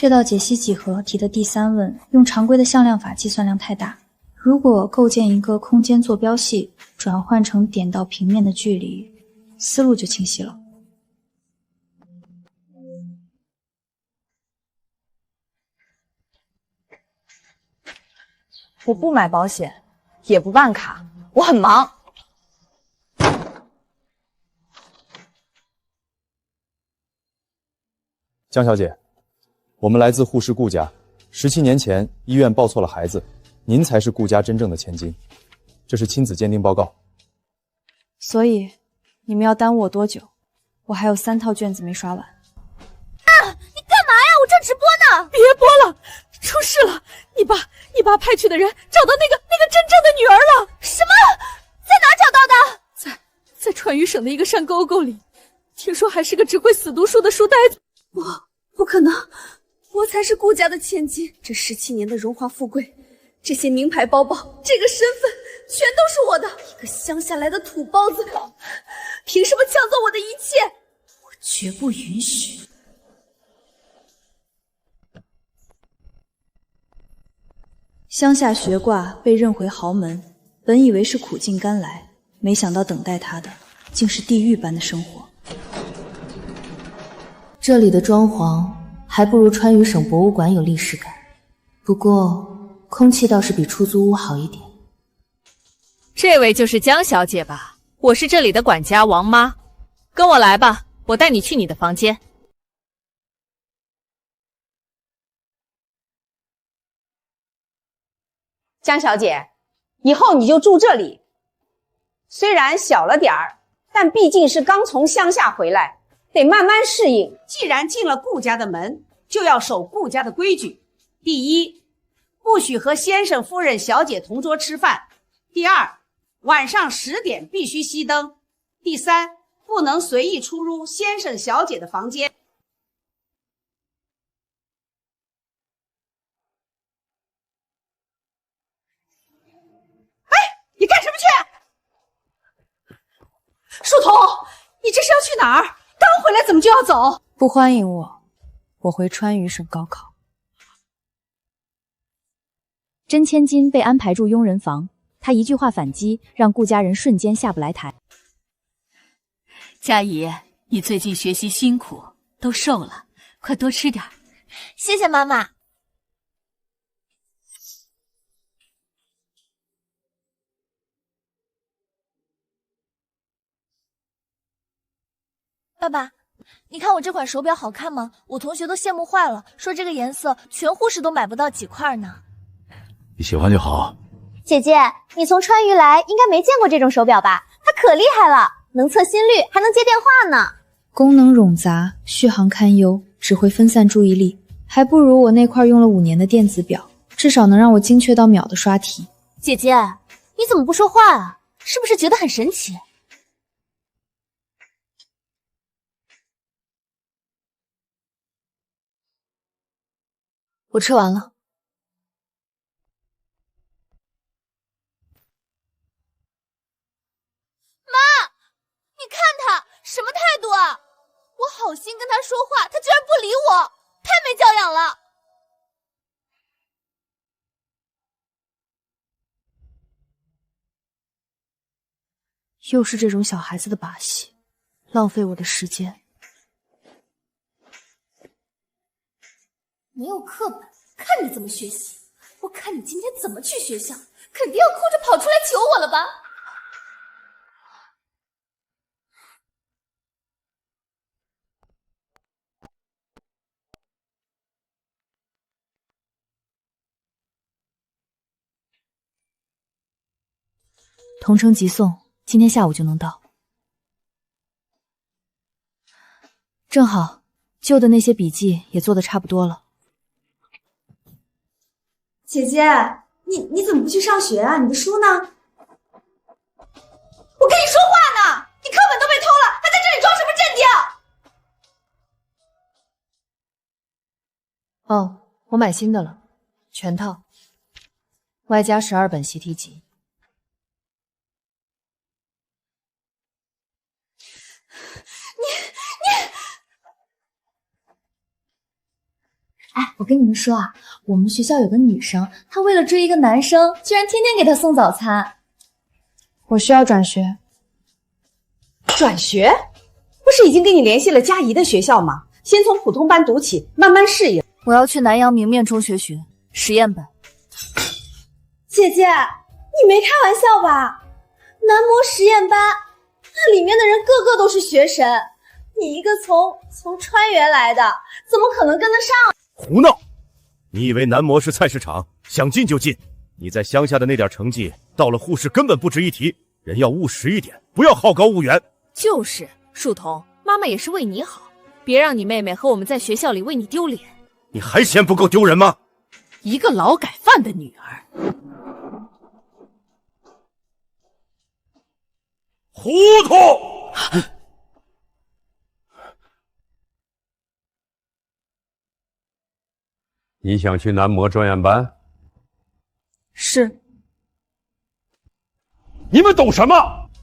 这道解析几何题的第3问，用常规的向量法计算量太大。如果构建一个空间坐标系，转换成点到平面的距离，思路就清晰了。我不买保险，也不办卡，我很忙。江小姐，我们来自沪市顾家，17年前医院抱错了孩子，您才是顾家真正的千金。这是亲子鉴定报告。所以，你们要耽误我多久？我还有3套卷子没刷完。啊！你干嘛呀？我正直播呢！别播了，出事了！你爸派去的人找到那个真正的女儿了。什么？在哪找到的？在川渝省的一个山沟沟里，听说还是个只会死读书的书呆子。不可能，我才是顾家的千金。这17年的荣华富贵，这些名牌包包，这个身份，全都是我的。一个乡下来的土包子，凭什么抢走我的一切？我绝不允许！乡下学挂被认回豪门，本以为是苦尽甘来，没想到等待他的竟是地狱般的生活。这里的装潢还不如川渝省博物馆有历史感，不过空气倒是比出租屋好一点。这位就是江小姐吧？我是这里的管家王妈，跟我来吧，我带你去你的房间。江小姐，以后你就住这里。虽然小了点儿，但毕竟是刚从乡下回来，得慢慢适应。既然进了顾家的门，就要守顾家的规矩。第一，不许和先生、夫人、小姐同桌吃饭。第二，晚上10点必须熄灯。第三，不能随意出入先生、小姐的房间。你干什么去？树童，你这是要去哪儿？刚回来怎么就要走？不欢迎我，我回川渝省高考。甄千金被安排住佣人房，她一句话反击，让顾家人瞬间下不来台。佳怡，你最近学习辛苦，都瘦了，快多吃点。谢谢妈妈。爸爸，你看我这款手表好看吗？我同学都羡慕坏了，说这个颜色全沪市都买不到几块呢。你喜欢就好。姐姐，你从川渝来，应该没见过这种手表吧？它可厉害了，能测心率，还能接电话呢。功能冗杂，续航堪忧，只会分散注意力，还不如我那块用了5年的电子表，至少能让我精确到秒的刷题。姐姐，你怎么不说话啊？是不是觉得很神奇？我吃完了。妈，你看他什么态度啊！我好心跟他说话，他居然不理我，太没教养了。又是这种小孩子的把戏，浪费我的时间。没有课本，看你怎么学习。我看你今天怎么去学校，肯定要哭着跑出来求我了吧？同城急送，今天下午就能到。正好，旧的那些笔记也做得差不多了。姐姐，你怎么不去上学啊？你的书呢？我跟你说话呢！你课本都被偷了，还在这里装什么镇定？哦，我买新的了，全套，外加12本习题集。哎，我跟你们说啊，我们学校有个女生，她为了追一个男生，居然天天给他送早餐。我需要转学。转学？不是已经跟你联系了佳怡的学校吗？先从普通班读起，慢慢适应。我要去南阳明面中学学实验班。姐姐，你没开玩笑吧？男模实验班，那里面的人个个都是学神，你一个从川原来的，怎么可能跟得上？胡闹！你以为男模是菜市场，想进就进？你在乡下的那点成绩，到了护士根本不值一提。人要务实一点，不要好高骛远。就是，树童，妈妈也是为你好，别让你妹妹和我们在学校里为你丢脸。你还嫌不够丢人吗？一个劳改犯的女儿，糊涂！你想去男模专业班？是。你们懂什么？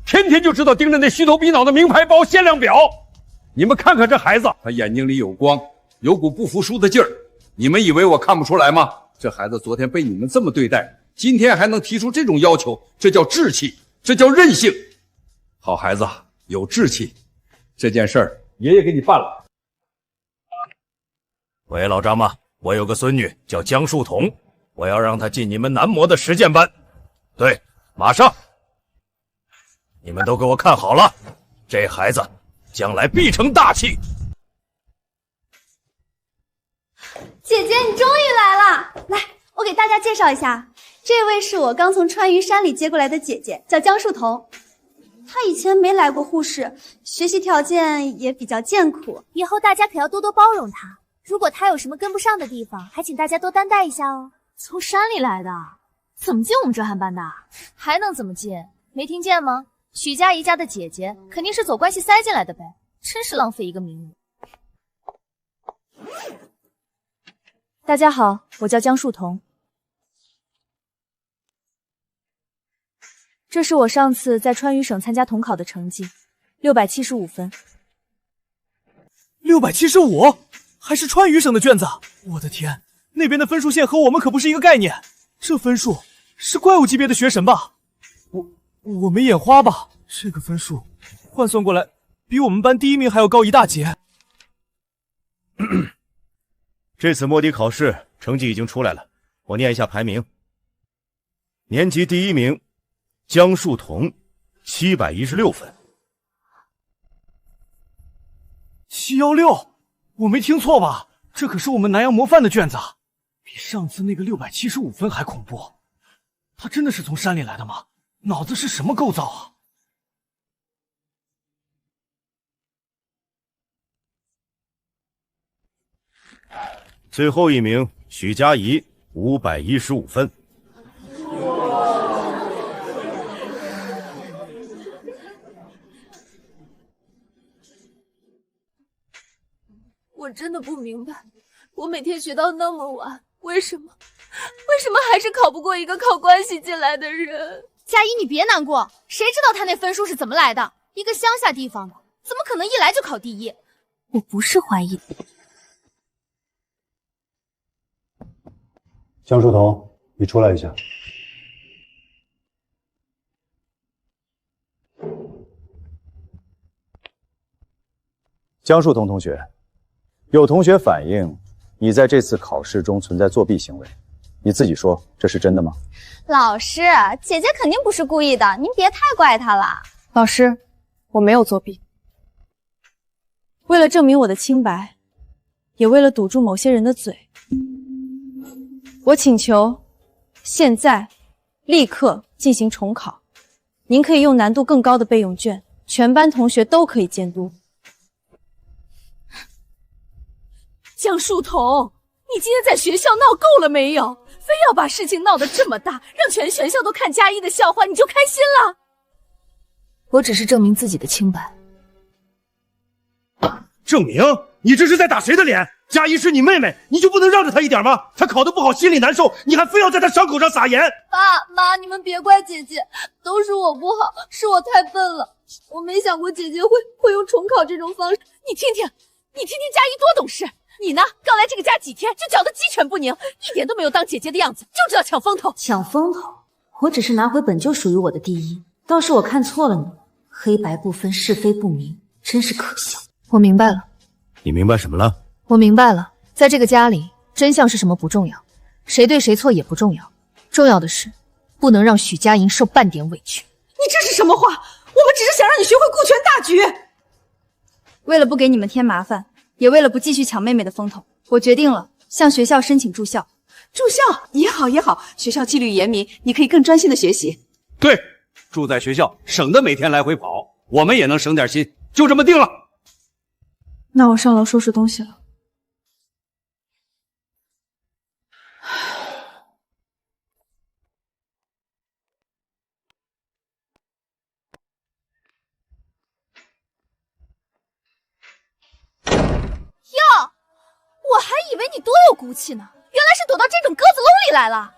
天天就知道盯着那虚头比脑的名牌包、限量表。你们看看这孩子，他眼睛里有光，有股不服输的劲儿。你们以为我看不出来吗？这孩子昨天被你们这么对待，今天还能提出这种要求，这叫志气，这叫韧性。好孩子，有志气。这件事儿，爷爷给你办了。喂，老张妈，我有个孙女叫江树桐，我要让她进你们男模的实践班。对，马上。你们都给我看好了，这孩子将来必成大器。姐姐，你终于来了！来，我给大家介绍一下，这位是我刚从川渝山里接过来的姐姐，叫江树桐。她以前没来过护士，学习条件也比较艰苦，以后大家可要多多包容她。如果她有什么跟不上的地方，还请大家多担待一下哦。从山里来的，怎么进我们专汉班的？还能怎么进？没听见吗？许佳怡家的姐姐肯定是走关系塞进来的呗，真是浪费一个名额。大家好，我叫江树桐。这是我上次在川渝省参加统考的成绩，675分。675，还是川渝省的卷子！我的天，那边的分数线和我们可不是一个概念。这分数是怪物级别的学神吧？我没眼花吧？这个分数换算过来，比我们班第1名还要高一大截。这次摸底考试成绩已经出来了，我念一下排名。年级第1名江树桐，716分。716，我没听错吧？这可是我们南阳模范的卷子，比上次那个675分还恐怖。他真的是从山里来的吗？脑子是什么构造啊？最后1名许佳怡，515分。我真的不明白，我每天学到那么晚，为什么还是考不过一个靠关系进来的人？佳怡，你别难过，谁知道他那分数是怎么来的？一个乡下地方的，怎么可能一来就考第1？我不是怀疑。江树桐，你出来一下。江树桐同学，有同学反映你在这次考试中存在作弊行为，你自己说这是真的吗？老师，姐姐肯定不是故意的，您别太怪她了。老师，我没有作弊。为了证明我的清白，也为了堵住某些人的嘴，我请求现在立刻进行重考。您可以用难度更高的备用卷，全班同学都可以监督。江树桐，你今天在学校闹够了没有？非要把事情闹得这么大，让全学校都看佳怡的笑话，你就开心了？我只是证明自己的清白。证明？你这是在打谁的脸？佳怡是你妹妹，你就不能让着她一点吗？她考得不好，心里难受，你还非要在她伤口上撒盐？爸妈，你们别怪姐姐，都是我不好，是我太笨了。我没想过姐姐会用重考这种方式。你听听佳怡多懂事，你呢？刚来这个家几天，就搅得鸡犬不宁，一点都没有当姐姐的样子，就知道抢风头。抢风头？我只是拿回本就属于我的第一，倒是我看错了你，黑白不分，是非不明，真是可笑。我明白了。你明白什么了？我明白了，在这个家里，真相是什么不重要，谁对谁错也不重要，重要的是不能让许家莹受半点委屈。你这是什么话？我们只是想让你学会顾全大局。为了不给你们添麻烦，也为了不继续抢妹妹的风头，我决定了，向学校申请住校。住校也好也好，学校纪律严明，你可以更专心的学习。对，住在学校，省得每天来回跑，我们也能省点心，就这么定了。那我上楼收拾东西了。哟，我还以为你多有骨气呢，原来是躲到这种鸽子笼里来了。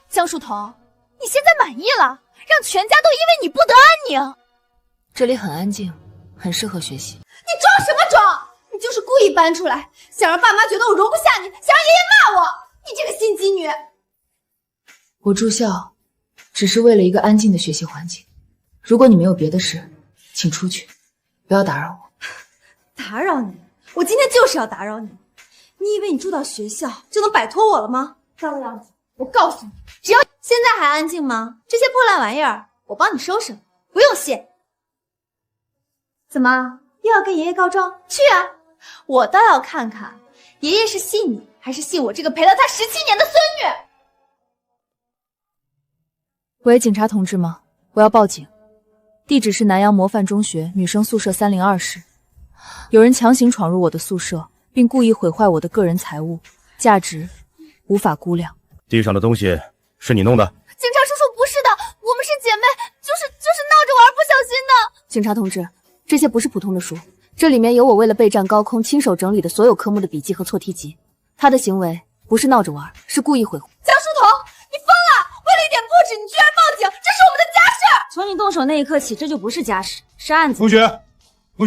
江书童，你现在满意了，让全家都因为你不得安宁。这里很安静，很适合学习。你装什么装？你就是故意搬出来，想让爸妈觉得我容不下你，想让爷爷骂我。你这个心机女！我住校，只是为了一个安静的学习环境。如果你没有别的事，请出去，不要打扰我。打扰你？我今天就是要打扰你。你以为你住到学校就能摆脱我了吗？脏样子！我告诉你，只要现在还安静吗？这些破烂玩意儿我帮你收拾了，不用谢。怎么又要跟爷爷告状？去啊！我倒要看看爷爷是信你，还是信我这个陪了他17年的孙女。喂，警察同志吗？我要报警，地址是南阳模范中学女生宿舍302室，有人强行闯入我的宿舍，并故意毁坏我的个人财物，价值无法估量。地上的东西是你弄的？警察叔叔，不是的，我们是姐妹，就是闹着玩，不小心的。警察同志，这些不是普通的书，这里面有我为了备战高空亲手整理的所有科目的笔记和错题集。他的行为不是闹着玩，是故意毁坏。江书童，你疯了！为了一点不止，你居然报警，这是我们的家事。从你动手那一刻起，这就不是家事，是案子。同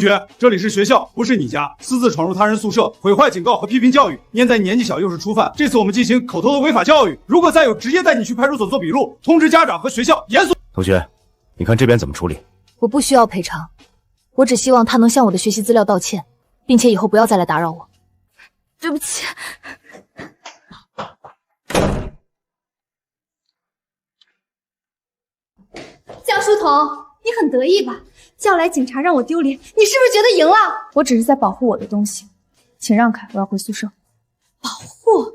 学，这里是学校，不是你家。私自闯入他人宿舍，毁坏警告和批评教育，念在年纪小又是初犯。这次我们进行口头的违法教育，如果再有，直接带你去派出所做笔录，通知家长和学校严肃。同学，你看这边怎么处理？我不需要赔偿，我只希望他能向我的学习资料道歉，并且以后不要再来打扰我。对不起。江书童，你很得意吧？叫来警察让我丢脸，你是不是觉得赢了？我只是在保护我的东西，请让开，我要回宿舍。保护？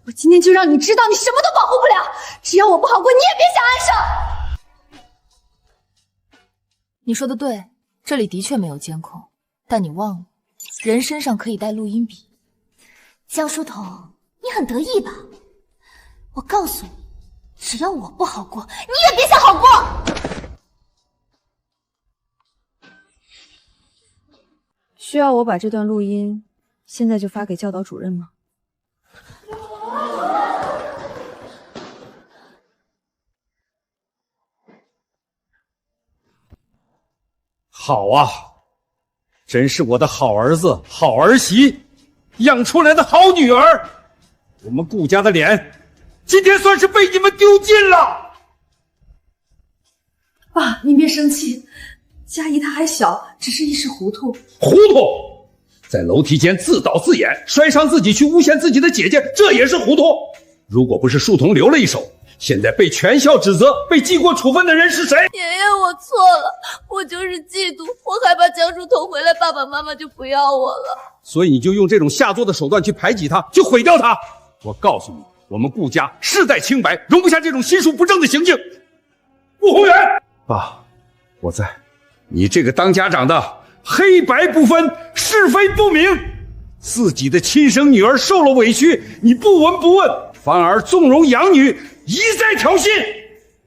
我今天就让你知道，你什么都保护不了。只要我不好过，你也别想安生。你说的对，这里的确没有监控，但你忘了，人身上可以带录音笔。江书童，你很得意吧？我告诉你，只要我不好过，你也别想好过。需要我把这段录音现在就发给教导主任吗？好啊，真是我的好儿子、好儿媳，养出来的好女儿。我们顾家的脸，今天算是被你们丢尽了。爸，您别生气，佳怡她还小，只是一时糊涂。糊涂，在楼梯间自导自演，摔伤自己去诬陷自己的姐姐，这也是糊涂。如果不是树童留了一手，现在被全校指责、被记过处分的人是谁？爷爷，我错了，我就是嫉妒，我害怕江书童回来，爸爸妈妈就不要我了。所以你就用这种下作的手段去排挤他，去毁掉他。我告诉你，我们顾家世代清白，容不下这种心术不正的行径。顾宏远，爸，我在。你这个当家长的黑白不分，是非不明，自己的亲生女儿受了委屈，你不闻不问，反而纵容养女，一再挑衅，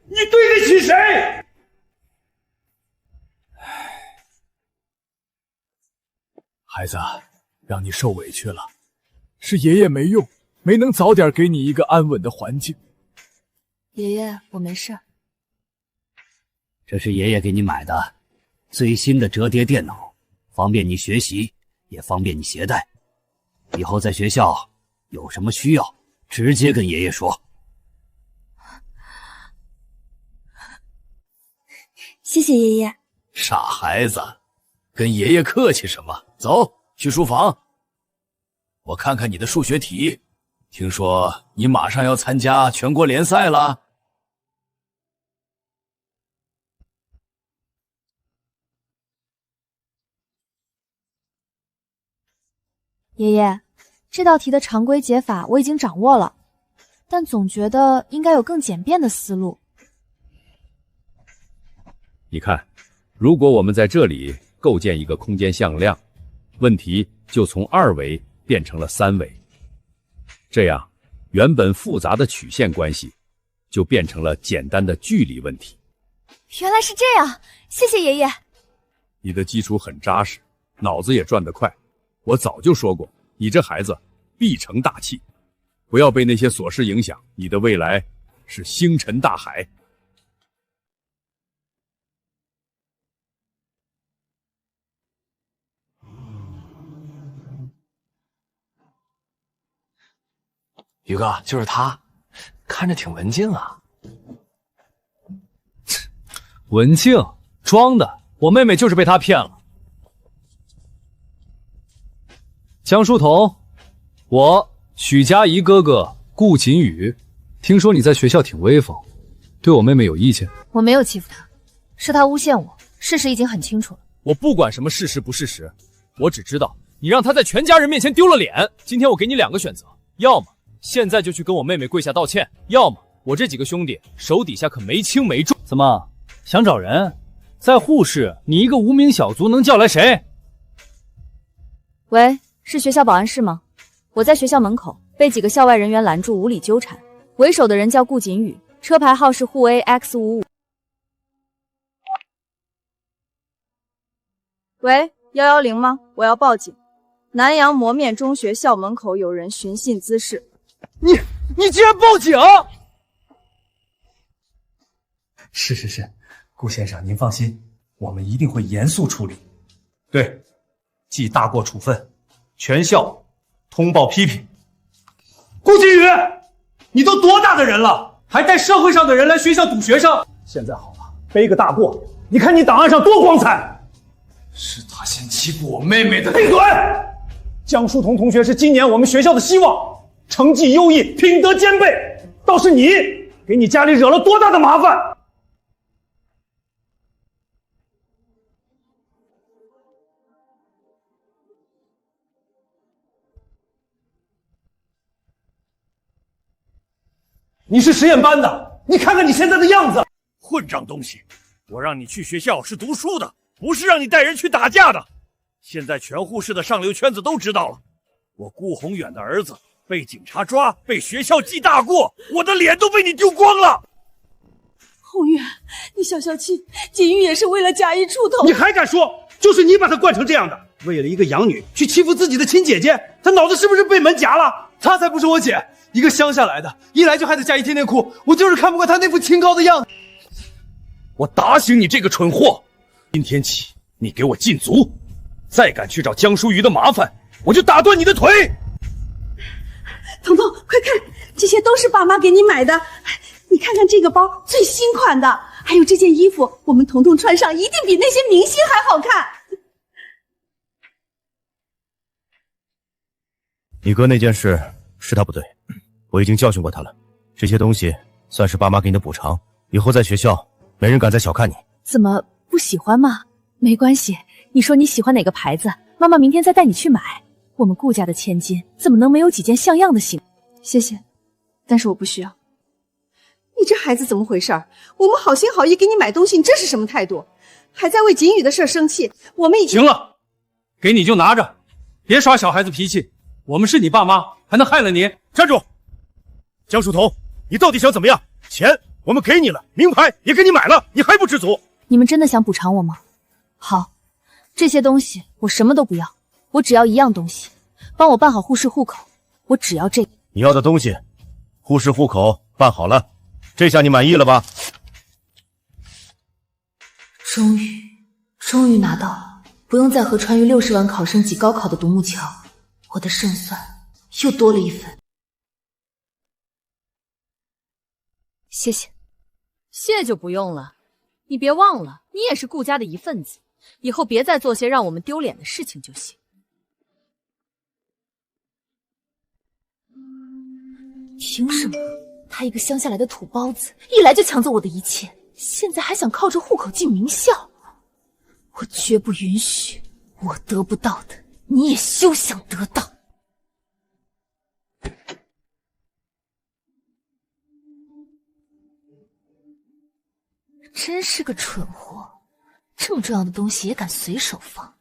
你对得起谁？孩子，让你受委屈了，是爷爷没用，没能早点给你一个安稳的环境。爷爷，我没事。这是爷爷给你买的最新的折叠电脑，方便你学习，也方便你携带。以后在学校有什么需要，直接跟爷爷说。谢谢爷爷。傻孩子，跟爷爷客气什么？走，去书房。我看看你的数学题。听说你马上要参加全国联赛了？爷爷，这道题的常规解法我已经掌握了，但总觉得应该有更简便的思路。你看，如果我们在这里构建一个空间向量，问题就从2维变成了3维，这样原本复杂的曲线关系就变成了简单的距离问题。原来是这样，谢谢爷爷。你的基础很扎实，脑子也转得快。我早就说过，你这孩子必成大器，不要被那些琐事影响，你的未来是星辰大海。宇哥，就是他，看着挺文静啊。文静？装的，我妹妹就是被他骗了。江书童，我许家怡哥哥顾锦宇，听说你在学校挺威风，对我妹妹有意见？我没有欺负她，是她诬陷我，事实已经很清楚了。我不管什么事实不事实，我只知道你让她在全家人面前丢了脸。今天我给你2个选择，要么现在就去跟我妹妹跪下道歉，要么我这几个兄弟手底下可没轻没重。怎么想找人？在沪市，你一个无名小卒能叫来谁？喂，是学校保安室吗？我在学校门口被几个校外人员拦住，无理纠缠，为首的人叫顾锦宇，车牌号是沪 AX55。喂，110吗？我要报警。南阳磨面中学校门口有人寻衅滋事。你竟然报警！是，顾先生您放心，我们一定会严肃处理。对，记大过处分，全校通报批评。顾金宇，你都多大的人了，还带社会上的人来学校堵学生？现在好了，背个大过，你看你档案上多光彩！是他先欺负我妹妹的。闭嘴！江书童同学是今年我们学校的希望，成绩优异，品德兼备，倒是你给你家里惹了多大的麻烦！你是实验班的，你看看你现在的样子！混账东西！我让你去学校是读书的，不是让你带人去打架的。现在全沪市的上流圈子都知道了，我顾宏远的儿子被警察抓，被学校记大过，我的脸都被你丢光了。宏远，你消消气，锦玉也是为了假意出头。你还敢说？就是你把他惯成这样的，为了一个养女去欺负自己的亲姐姐，他脑子是不是被门夹了？她才不是我姐，一个乡下来的，一来就害得佳怡天天哭，我就是看不惯她那副清高的样子。我打醒你这个蠢货！今天起，你给我禁足，再敢去找江淑瑜的麻烦，我就打断你的腿！彤彤，快看，这些都是爸妈给你买的，你看看这个包，最新款的，还有这件衣服，我们彤彤穿上一定比那些明星还好看。你哥那件事是他不对，我已经教训过他了。这些东西算是爸妈给你的补偿，以后在学校没人敢再小看你。怎么不喜欢吗？没关系，你说你喜欢哪个牌子，妈妈明天再带你去买。我们顾家的千金怎么能没有几件像样的行？谢谢，但是我不需要。你这孩子怎么回事？我们好心好意给你买东西，你这是什么态度？还在为锦宇的事生气？我们已经……行了，给你就拿着，别耍小孩子脾气。我们是你爸妈，还能害了你？站住！江书童，你到底想怎么样？钱我们给你了，名牌也给你买了，你还不知足？你们真的想补偿我吗？好，这些东西我什么都不要，我只要一样东西，帮我办好沪市户口，我只要这个。你要的东西，沪市户口办好了，这下你满意了吧？终于拿到了，不用再和川渝60万考生挤高考的独木桥，我的胜算又多了一分。谢谢。谢就不用了，你别忘了，你也是顾家的一份子，以后别再做些让我们丢脸的事情就行。凭什么？他一个乡下来的土包子，一来就抢走我的一切，现在还想靠着户口进名校，我绝不允许！我得不到的，你也休想得到！真是个蠢货，这么重要的东西也敢随手放。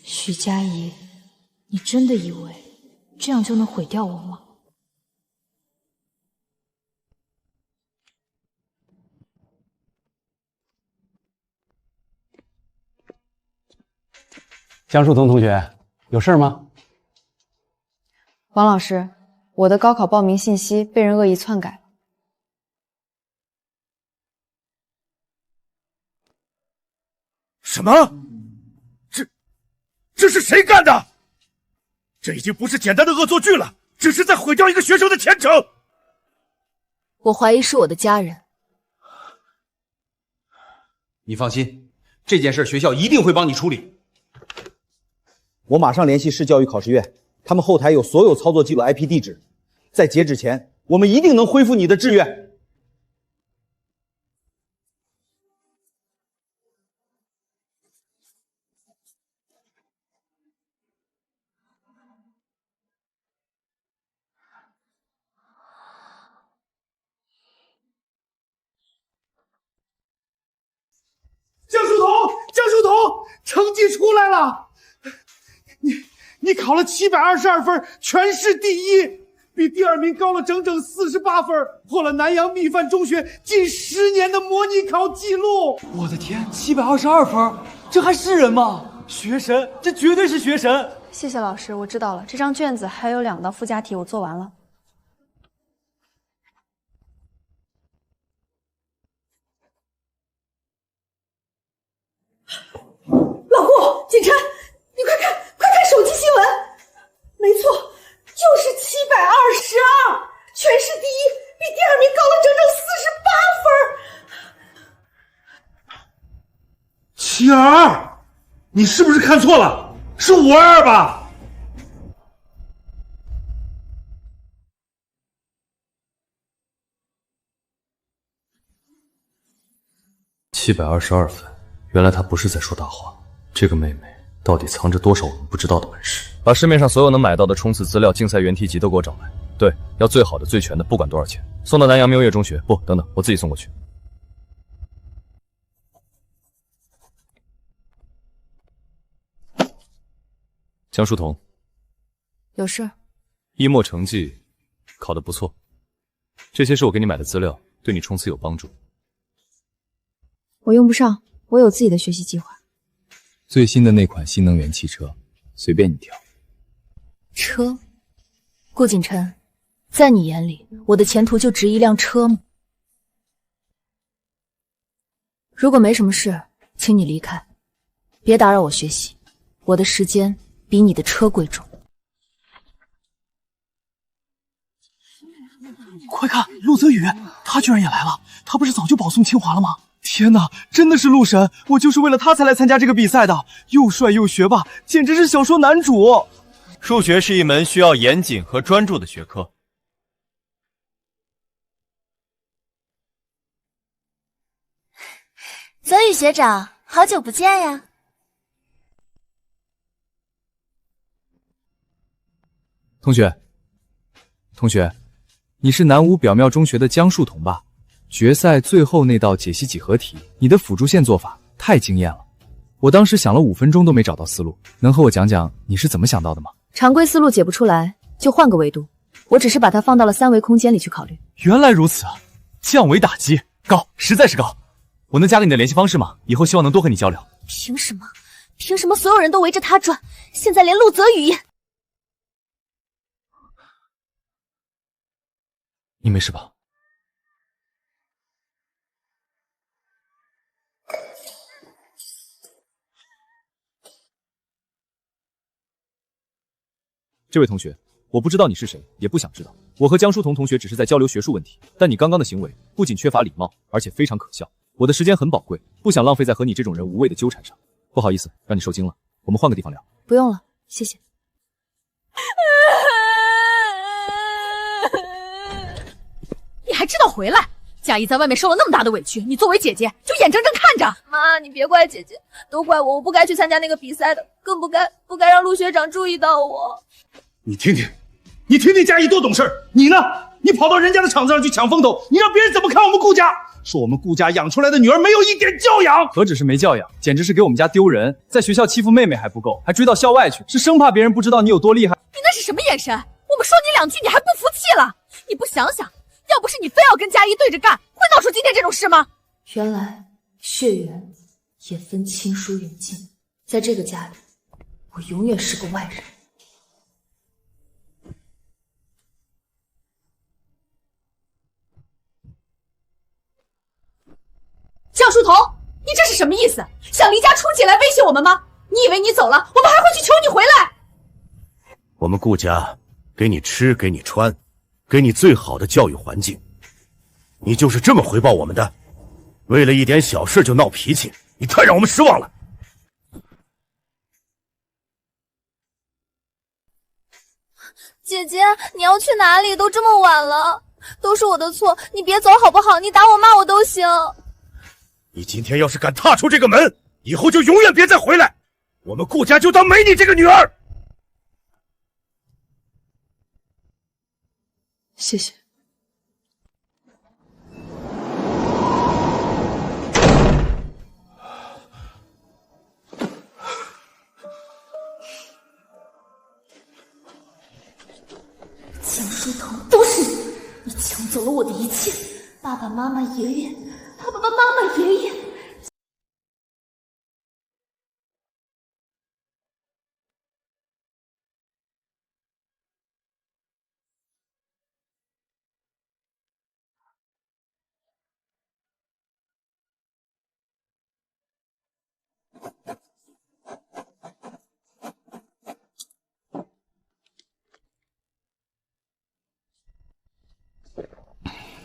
许佳怡，你真的以为这样就能毁掉我吗？江树桐同学，有事吗？王老师，我的高考报名信息被人恶意篡改了。什么？这是谁干的？这已经不是简单的恶作剧了，这是在毁掉一个学生的前程。我怀疑是我的家人。你放心，这件事学校一定会帮你处理。我马上联系市教育考试院，他们后台有所有操作记录 IP 地址，在截止前，我们一定能恢复你的志愿。江树桐，成绩出来了！你考了722分，全市第一，比第2名高了整整48分，破了南阳密范中学近10年的模拟考记录。我的天，722分，这还是人吗？学神，这绝对是学神！谢谢老师，我知道了。这张卷子还有2道附加题，我做完了。老顾，锦晨，你快看手机新闻，没错，就是722，全市第一，比第2名高了整整48分。722，你是不是看错了？是522吧？722分，原来他不是在说大话。这个妹妹到底藏着多少我们不知道的本事？把市面上所有能买到的冲刺资料、竞赛原题集都给我找来。对，要最好的、最全的，不管多少钱。送到南阳明月中学。不，等等，我自己送过去。江书桐，有事？一模成绩考得不错，这些是我给你买的资料，对你冲刺有帮助。我用不上，我有自己的学习计划。最新的那款新能源汽车，随便你挑。车？顾锦晨，在你眼里，我的前途就值一辆车吗？如果没什么事，请你离开，别打扰我学习。我的时间比你的车贵重。快看，陆泽宇，他居然也来了！他不是早就保送清华了吗？天哪，真的是陆神！我就是为了他才来参加这个比赛的，又帅又学霸，简直是小说男主。数学是一门需要严谨和专注的学科。泽宇学长，好久不见呀！同学，你是南吴表庙中学的江树桐吧？决赛最后那道解析几何题，你的辅助线做法太惊艳了，我当时想了5分钟都没找到思路，能和我讲讲你是怎么想到的吗？常规思路解不出来，就换个维度，我只是把它放到了3维空间里去考虑。原来如此，降维打击，高，实在是高。我能加个你的联系方式吗？以后希望能多和你交流。凭什么？凭什么所有人都围着他转？现在连陆泽宇也……你没事吧？这位同学，我不知道你是谁，也不想知道。我和江书彤同学只是在交流学术问题，但你刚刚的行为不仅缺乏礼貌，而且非常可笑。我的时间很宝贵，不想浪费在和你这种人无谓的纠缠上。不好意思，让你受惊了，我们换个地方聊。不用了，谢谢。你还知道回来？佳怡在外面受了那么大的委屈，你作为姐姐就眼睁睁看着。妈，你别怪姐姐，都怪我不该去参加那个比赛的，更不该让陆学长注意到我。你听听佳怡多懂事，你呢？你跑到人家的场子上去抢风头，你让别人怎么看我们顾家？说我们顾家养出来的女儿没有一点教养，何止是没教养，简直是给我们家丢人。在学校欺负妹妹还不够，还追到校外去，是生怕别人不知道你有多厉害。你那是什么眼神？我们说你2句，你还不服气了？你不想想，要不是你非要跟佳怡对着干，会闹出今天这种事吗？原来血缘也分亲疏远近，在这个家里，我永远是个外人。江书彤，你这是什么意思？想离家出血来威胁我们吗？你以为你走了，我们还会去求你回来？我们顾家给你吃，给你穿，给你最好的教育环境，你就是这么回报我们的？为了一点小事就闹脾气，你太让我们失望了。姐姐，你要去哪里？都这么晚了，都是我的错，你别走好不好？你打我骂我都行。你今天要是敢踏出这个门，以后就永远别再回来。我们顾家就当没你这个女儿。谢谢。江书彤，都是你！你抢走了我的一切，爸爸妈妈、爷爷，爸爸妈妈、爷爷。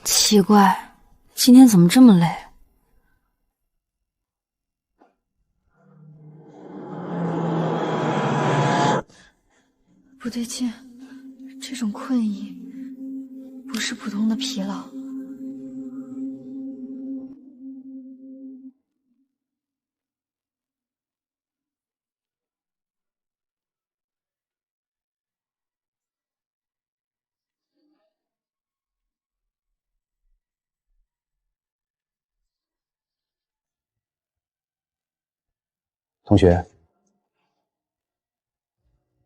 奇怪，今天怎么这么累？不对劲，这种困意不是普通的疲劳。同学，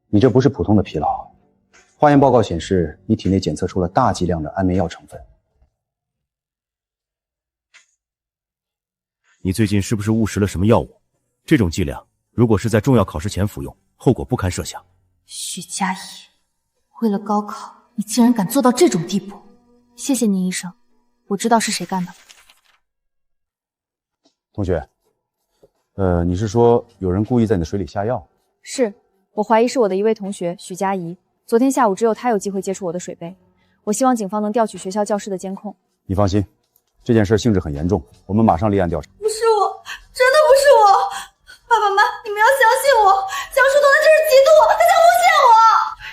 你这不是普通的疲劳，化验报告显示你体内检测出了大剂量的安眠药成分。你最近是不是误食了什么药物？这种剂量如果是在重要考试前服用，后果不堪设想。许佳怡，为了高考，你竟然敢做到这种地步！谢谢您，医生，我知道是谁干的。同学，你是说有人故意在你的水里下药？是，我怀疑是我的一位同学许佳怡。昨天下午只有她有机会接触我的水杯。我希望警方能调取学校教室的监控。你放心，这件事性质很严重，我们马上立案调查。不是我，真的不是我！爸爸妈，你们要相信我，江书彤他就是嫉妒我，他在诬陷我。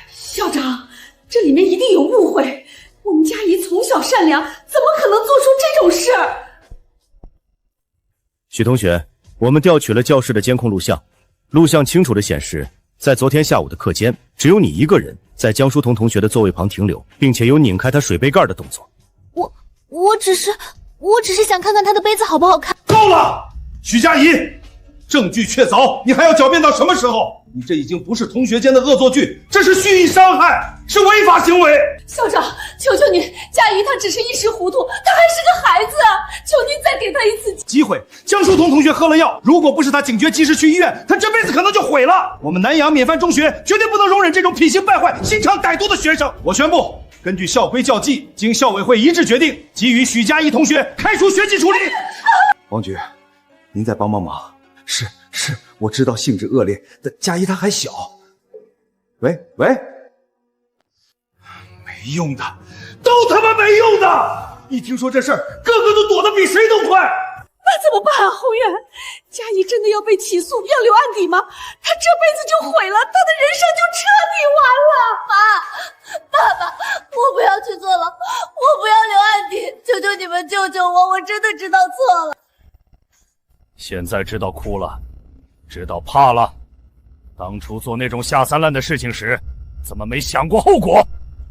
校长，这里面一定有误会。我们佳怡从小善良，怎么可能做出这种事？许同学，我们调取了教室的监控录像，录像清楚地显示，在昨天下午的课间，只有你一个人在江书彤同学的座位旁停留，并且有拧开他水杯盖的动作。我只是想看看他的杯子好不好看。够了，许佳怡，证据确凿，你还要狡辩到什么时候？你这已经不是同学间的恶作剧，这是蓄意伤害，是违法行为。校长，求求你，佳怡她只是一时糊涂，她还是个孩子，求您再给她一次机会。江书彤同学喝了药，如果不是他警觉及时去医院，他这辈子可能就毁了。我们南阳免范中学绝对不能容忍这种品行败坏、心肠歹毒的学生。我宣布，根据校规教纪，经校委会一致决定，给予许佳怡同学开除学籍处理。王局，您再帮帮忙。是，我知道性质恶劣，但佳怡她还小。喂，没用的，都他妈没用的！一听说这事儿，个个都躲得比谁都快。那怎么办啊，宏远？佳怡真的要被起诉，要留案底吗？她这辈子就毁了，她的人生就彻底完了。妈，爸爸，我不要去坐牢，我不要留案底，求求你们救救我，我真的知道错了。现在知道哭了，知道怕了。当初做那种下三滥的事情时，怎么没想过后果？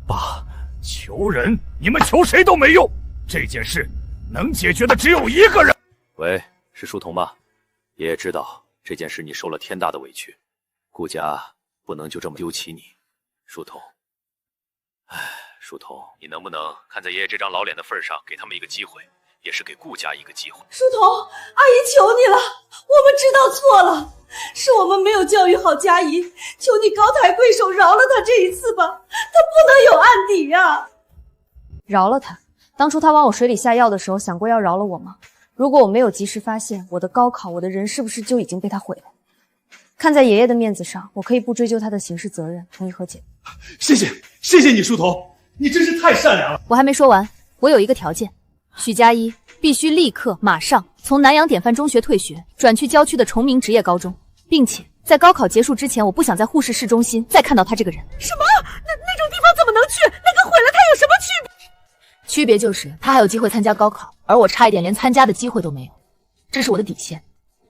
爸，求人，你们求谁都没用。这件事能解决的只有一个人。喂，是书童吧？爷爷知道这件事你受了天大的委屈，顾家不能就这么丢弃你。书童，书童，你能不能看在爷爷这张老脸的份上，给他们一个机会，也是给顾家一个机会？书童，阿姨求你了，我们知道错了，是我们没有教育好佳怡，求你高抬贵手，饶了她这一次吧，她不能有案底呀。饶了他？当初他往我水里下药的时候，想过要饶了我吗？如果我没有及时发现，我的高考，我的人是不是就已经被他毁了？看在爷爷的面子上，我可以不追究他的刑事责任，同意和解。谢谢你，书童，你真是太善良了。我还没说完，我有一个条件，许佳一必须立刻马上从南阳典范中学退学，转去郊区的崇明职业高中，并且在高考结束之前，我不想在护士市中心再看到他这个人。什么？那种地方怎么能去？那跟毁了他有什么区别？区别就是他还有机会参加高考，而我差一点连参加的机会都没有，这是我的底线。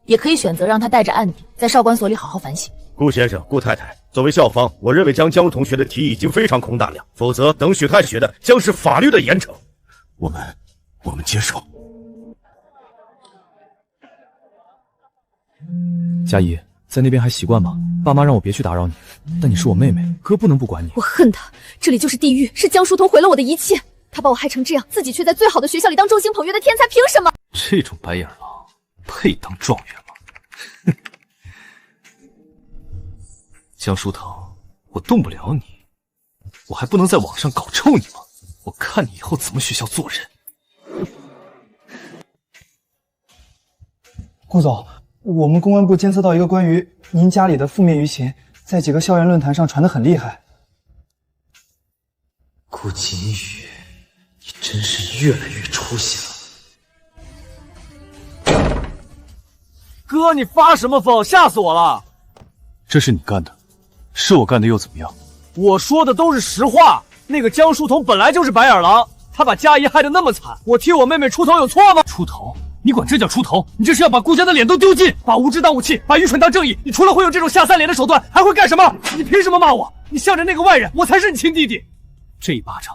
也可以选择让他带着案底在少管所里好好反省。顾先生、顾太太，作为校方，我认为江江同学的提议已经非常空大量，否则等许开学的将是法律的严惩。我们接受。佳怡，在那边还习惯吗？爸妈让我别去打扰你，但你是我妹妹，哥不能不管你。我恨他，这里就是地狱，是江书童毁了我的一切。他把我害成这样，自己却在最好的学校里当众星捧月的天才，凭什么？这种白眼狼配当状元吗？江书腾，我动不了你，我还不能在网上搞臭你吗？我看你以后怎么学校做人。顾总，我们公安部监测到一个关于您家里的负面舆情，在几个校园论坛上传得很厉害。顾锦宇，你真是越来越出息了。哥，你发什么疯？吓死我了！这是你干的，是我干的又怎么样？我说的都是实话。那个江书童本来就是白眼狼，他把佳怡害得那么惨，我替我妹妹出头有错吗？出头？你管这叫出头？你这是要把顾家的脸都丢尽，把无知当武器，把愚蠢当正义。你除了会有这种下三滥的手段，还会干什么？你凭什么骂我？你向着那个外人，我才是你亲弟弟。这一巴掌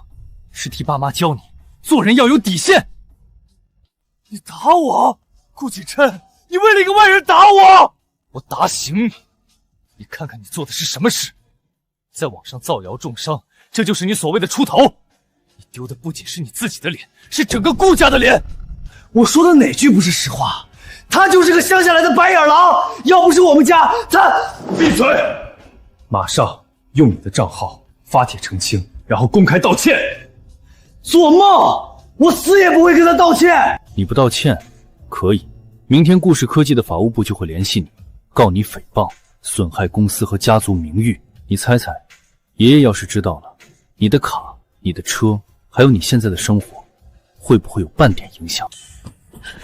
是替爸妈教你做人要有底线。你打我，顾锦琛，你为了一个外人打我，我打醒你。你看看你做的是什么事，在网上造谣重伤，这就是你所谓的出头。你丢的不仅是你自己的脸，是整个顾家的脸。我说的哪句不是实话？他就是个乡下来的白眼狼，要不是我们家，他……闭嘴！马上用你的账号发帖澄清，然后公开道歉。做梦！我死也不会跟他道歉。你不道歉，可以。明天顾氏科技的法务部就会联系你，告你诽谤，损害公司和家族名誉。你猜猜，爷爷要是知道了，你的卡、你的车，还有你现在的生活，会不会有半点影响？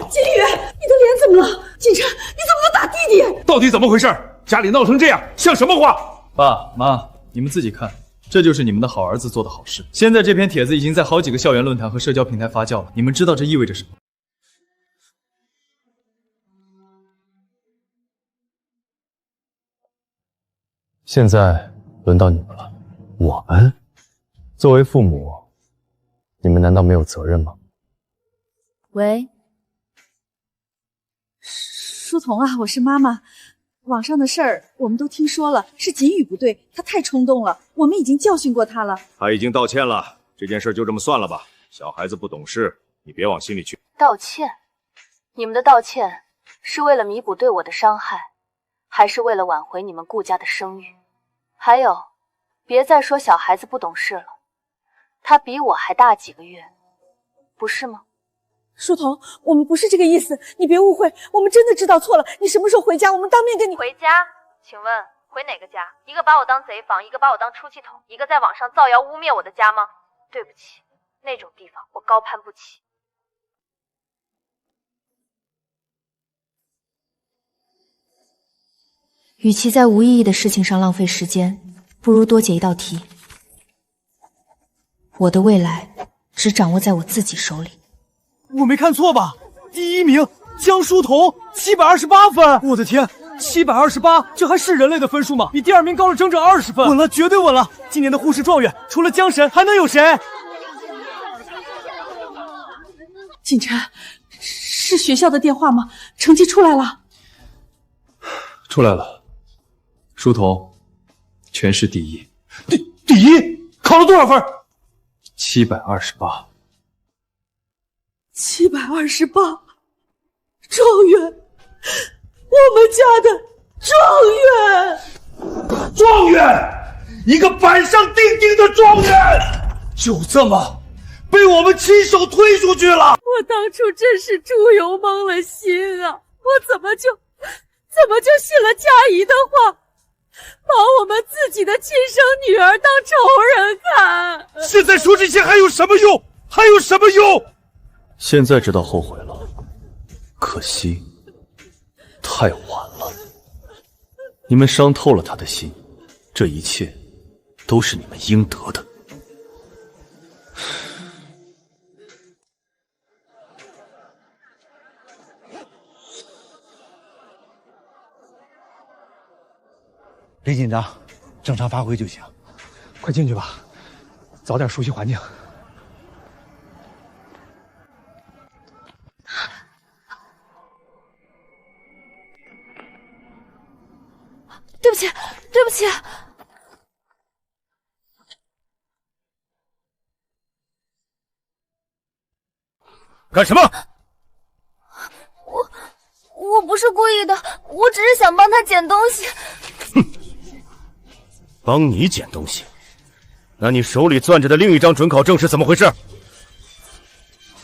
金宇，你的脸怎么了？锦琛，你怎么能打弟弟？到底怎么回事？家里闹成这样，像什么话？爸妈，你们自己看，这就是你们的好儿子做的好事。现在这篇帖子已经在好几个校园论坛和社交平台发酵了，你们知道这意味着什么？现在轮到你们了。我们作为父母，你们难道没有责任吗？喂，书童啊，我是妈妈。网上的事儿我们都听说了，是锦宇不对，他太冲动了，我们已经教训过他了。他已经道歉了，这件事就这么算了吧。小孩子不懂事，你别往心里去。道歉？你们的道歉是为了弥补对我的伤害，还是为了挽回你们顾家的声誉？还有，别再说小孩子不懂事了，他比我还大几个月，不是吗？书童，我们不是这个意思，你别误会，我们真的知道错了。你什么时候回家？我们当面跟你回家。请问回哪个家？一个把我当贼房，一个把我当出气筒，一个在网上造谣污蔑我的家吗？对不起，那种地方我高攀不起。与其在无意义的事情上浪费时间，不如多解一道题。我的未来只掌握在我自己手里。我没看错吧？第1名江疏桐728分！我的天，728，这还是人类的分数吗？比第2名高了整整20分！稳了，绝对稳了！今年的护士状元除了江神，还能有谁？锦晨，是学校的电话吗？成绩出来了？出来了，书童，全市第一。第一，考了多少分？728。728，状元，我们家的状元！状元，一个板上钉钉的状元，就这么被我们亲手推出去了。我当初真是猪油蒙了心啊！我怎么就信了佳怡的话，把我们自己的亲生女儿当仇人看？现在说这些还有什么用？还有什么用？现在知道后悔了，可惜太晚了。你们伤透了他的心，这一切都是你们应得的。别紧张，正常发挥就行。快进去吧，早点熟悉环境。对不起，对不起。干什么？我不是故意的，我只是想帮他捡东西。帮你捡东西？那你手里攥着的另一张准考证是怎么回事？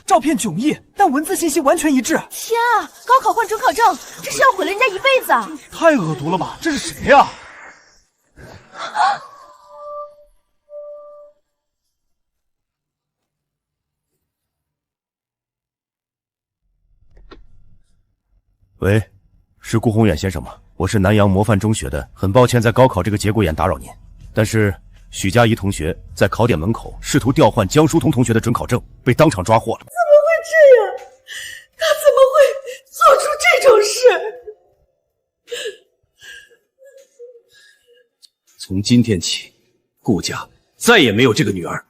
照片迥异，但文字信息完全一致。天啊，高考换准考证，这是要毁了人家一辈子啊！太恶毒了吧！这是谁呀？喂，是顾宏远先生吗？我是南阳模范中学的，很抱歉在高考这个节骨眼打扰您，但是许佳怡同学在考点门口试图调换江疏桐同学的准考证，被当场抓获了。怎么会这样？他怎么会做出这种事？从今天起，顾家再也没有这个女儿。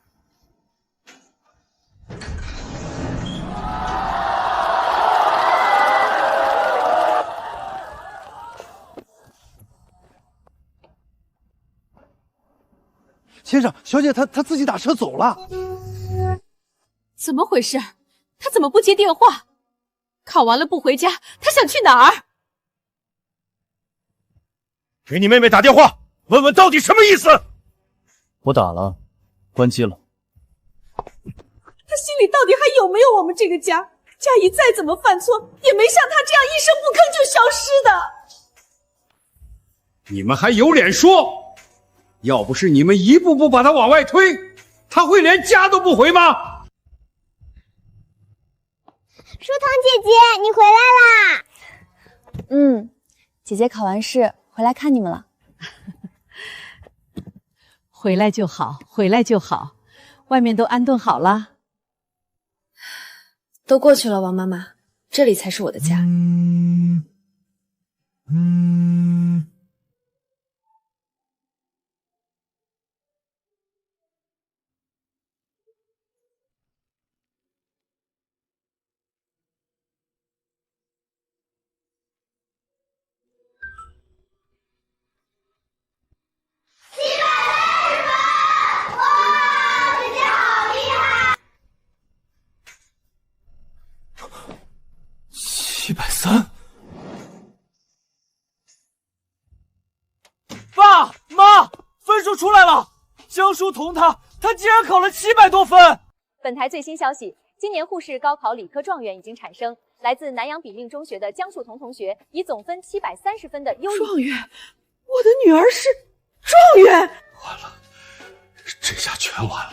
先生，小姐她自己打车走了。怎么回事？他怎么不接电话？考完了不回家，他想去哪儿？给你妹妹打电话，问问到底什么意思。我打了，关机了。他心里到底还有没有我们这个家？佳怡再怎么犯错，也没像他这样一声不吭就消失的。你们还有脸说？要不是你们一步步把他往外推，他会连家都不回吗？书童姐姐，你回来啦！姐姐考完试回来看你们了。回来就好，回来就好。外面都安顿好了？都过去了，王妈妈，这里才是我的家。730，爸妈，分数出来了，江疏桐她竟然考了700多分。本台最新消息，今年护士高考理科状元已经产生，来自南阳秉命中学的江疏桐同学以总分730分的优异状元，我的女儿是状元。完了，这下全完了。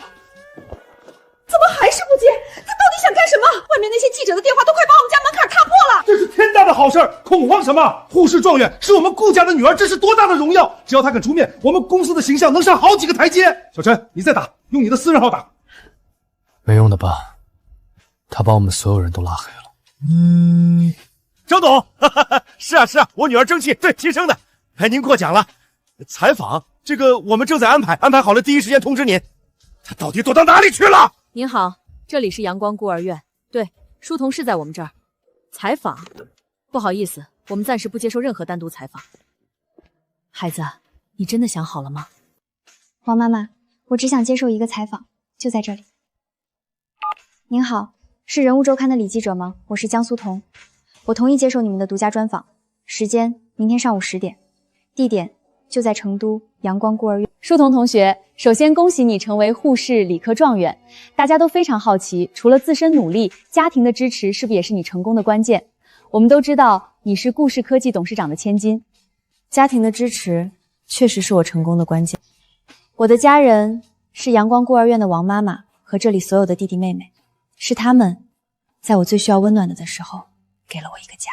怎么还是不接？他到底想干什么？外面那些记者的电话都快把我们家门槛踏破了。这是天大的好事，恐慌什么？护士状元是我们顾家的女儿，这是多大的荣耀！只要她肯出面，我们公司的形象能上好几个台阶。小陈，你再打，用你的私人号打。没用的吧？他把我们所有人都拉黑了。张董，是啊，我女儿争气，对，亲生的。哎，您过奖了。采访这个我们正在安排好了，第一时间通知您。他到底躲到哪里去了？您好，这里是阳光孤儿院。对，书童是在我们这儿。采访？不好意思，我们暂时不接受任何单独采访。孩子，你真的想好了吗？王妈妈，我只想接受一个采访，就在这里。您好，是人物周刊的李记者吗？我是江苏彤，我同意接受你们的独家专访，时间明天上午10点，地点就在成都阳光孤儿院。书童同学，首先恭喜你成为沪市理科状元。大家都非常好奇，除了自身努力，家庭的支持是不是也是你成功的关键？我们都知道你是顾氏科技董事长的千金，家庭的支持确实是我成功的关键。我的家人是阳光孤儿院的王妈妈和这里所有的弟弟妹妹，是他们在我最需要温暖的时候给了我一个家。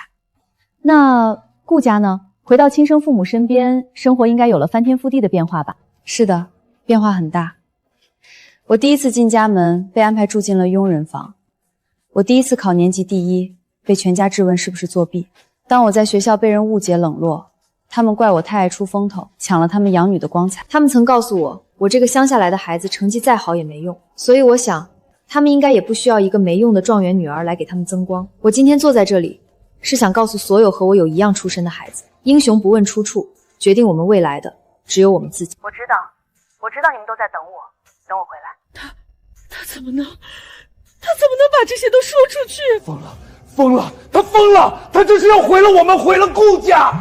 那顾家呢？回到亲生父母身边，生活应该有了翻天覆地的变化吧？是的，变化很大。我第一次进家门被安排住进了佣人房，我第一次考年级第1，被全家质问是不是作弊。当我在学校被人误解冷落，他们怪我太爱出风头，抢了他们养女的光彩。他们曾告诉我，我这个乡下来的孩子成绩再好也没用，所以我想他们应该也不需要一个没用的状元女儿来给他们增光。我今天坐在这里，是想告诉所有和我有一样出身的孩子，英雄不问出处，决定我们未来的只有我们自己。我知道你们都在等我回来。他怎么能把这些都说出去？疯了，他疯了，他这是要毁了我们，毁了顾家。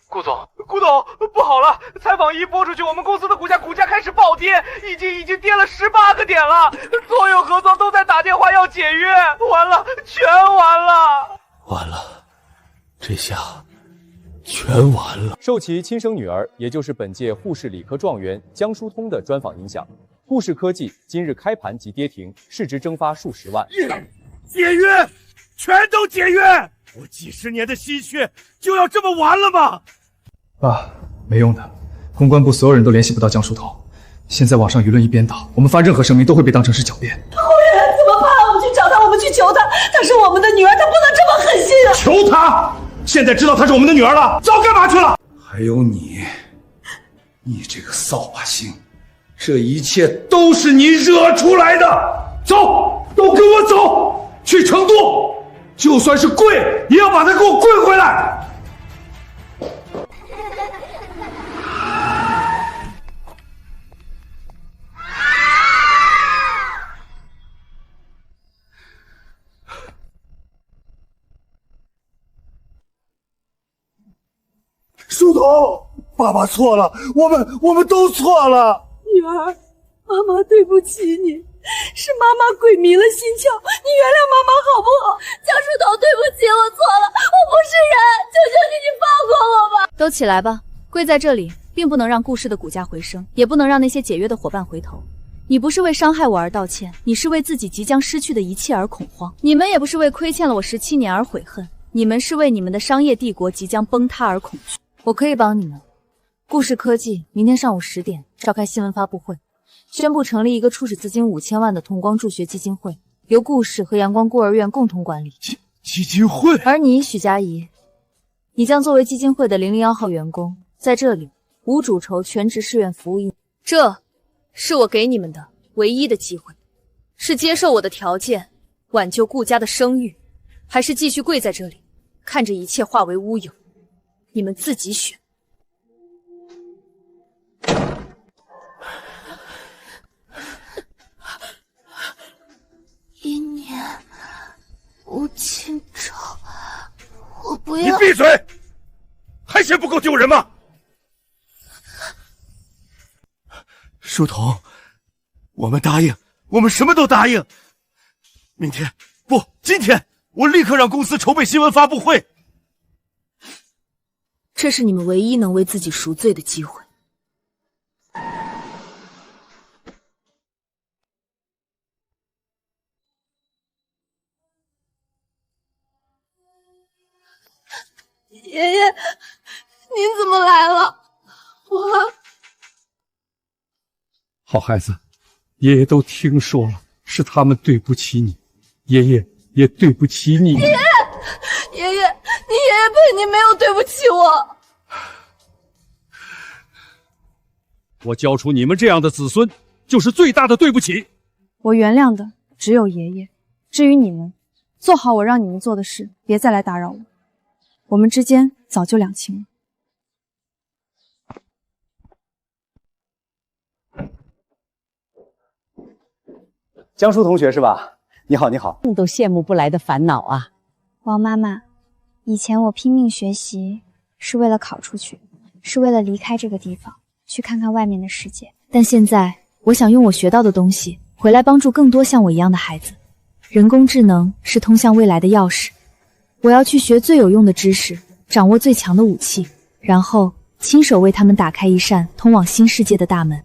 顾总，不好了！采访一播出去，我们公司的股价开始暴跌，已经跌了18个点了。所有合作都在打电话要解约，完了，全完了！完了，这下全完了。受其亲生女儿，也就是本届沪市理科状元江疏通的专访影响，顾氏科技今日开盘即跌停，市值蒸发数十万。解约，全都解约！我几十年的心血就要这么完了吗？爸，没用的，公关部所有人都联系不到江疏通。现在网上舆论一边倒，我们发任何声明都会被当成是狡辩。后人怎么办？我们去找他，我们去求他，她是我们的女儿，她不能这么狠心啊！求她！现在知道她是我们的女儿了，早干嘛去了？还有你这个扫把星，这一切都是你惹出来的！走，都跟我走，去成都，就算是跪，也要把她给我跪回来！书童，爸爸错了，我们都错了。女儿，妈妈对不起你，是妈妈鬼迷了心窍，你原谅妈妈好不好？江疏彤，对不起，我错了，我不是人，求求你，你放过我吧！都起来吧，跪在这里，并不能让顾氏的股价回升，也不能让那些解约的伙伴回头。你不是为伤害我而道歉，你是为自己即将失去的一切而恐慌。你们也不是为亏欠了我17年而悔恨，你们是为你们的商业帝国即将崩塌而恐惧。我可以帮你们。顾氏科技明天上午10点召开新闻发布会，宣布成立一个初始资金5000万的同光助学基金会，由顾氏和阳光孤儿院共同管理。基金会？而你许佳怡，你将作为基金会的001号员工，在这里无主筹全职志愿服务1年。这是我给你们的唯一的机会，是接受我的条件，挽救顾家的声誉，还是继续跪在这里，看着一切化为乌有？你们自己选。1年5000兆，我不要！你闭嘴！还嫌不够丢人吗？书童，我们答应，我们什么都答应。明天不，今天我立刻让公司筹备新闻发布会。这是你们唯一能为自己赎罪的机会。爷爷，您怎么来了？好孩子，爷爷都听说了，是他们对不起你，爷爷也对不起你。爷爷，你爷爷辈，你没有对不起我。我教出你们这样的子孙，就是最大的对不起。我原谅的只有爷爷，至于你们，做好我让你们做的事，别再来打扰我。我们之间早就两清了。江疏同学是吧？你好，你好。都羡慕不来的烦恼啊！王妈妈，以前我拼命学习是为了考出去，是为了离开这个地方，去看看外面的世界。但现在，我想用我学到的东西回来帮助更多像我一样的孩子。人工智能是通向未来的钥匙，我要去学最有用的知识，掌握最强的武器，然后亲手为他们打开一扇通往新世界的大门。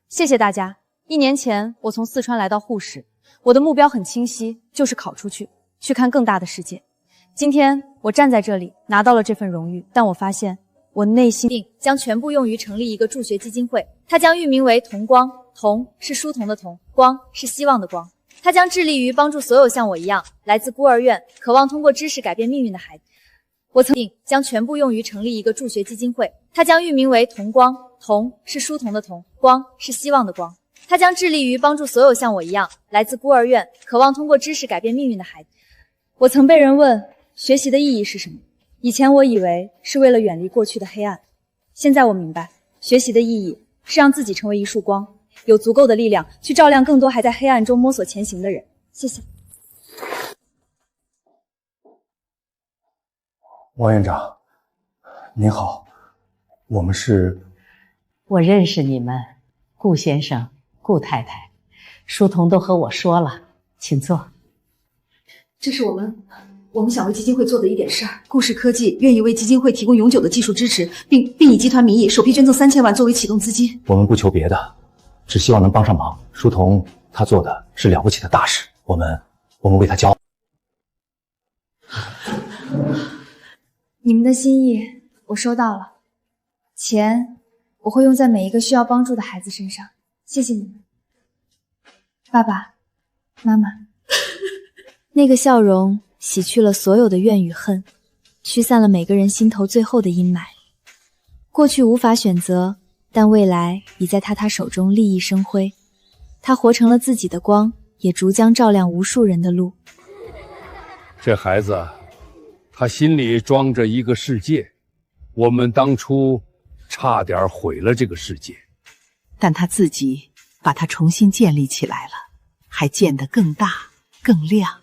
谢谢大家。1年前，我从四川来到沪市，我的目标很清晰，就是考出去，去看更大的世界。今天我站在这里，拿到了这份荣誉，但我发现我内心将全部用于成立一个助学基金会，它将域名为同光，同是书童的同，光是希望的光。它将致力于帮助所有像我一样来自孤儿院，渴望通过知识改变命运的孩子。我曾将全部用于成立一个助学基金会，它将域名为同光，同是书童的同，光是希望的光。它将致力于帮助所有像我一样来自孤儿院，渴望通过知识改变命运的孩子。我曾被人问学习的意义是什么，以前我以为是为了远离过去的黑暗，现在我明白，学习的意义是让自己成为一束光，有足够的力量去照亮更多还在黑暗中摸索前行的人。谢谢。王院长，您好，我们是……我认识你们，顾先生、顾太太，书童都和我说了，请坐。这是我们想为基金会做的一点事儿。顾氏科技愿意为基金会提供永久的技术支持，并以集团名义首批捐赠3000万作为启动资金。我们不求别的，只希望能帮上忙。书童他做的是了不起的大事，我们为他骄傲。你们的心意我收到了，钱我会用在每一个需要帮助的孩子身上。谢谢你们，爸爸妈妈。那个笑容洗去了所有的怨与恨，驱散了每个人心头最后的阴霾。过去无法选择，但未来已在他手中熠熠生辉。他活成了自己的光，也逐将照亮无数人的路。这孩子，他心里装着一个世界，我们当初差点毁了这个世界，但他自己把它重新建立起来了，还建得更大更亮。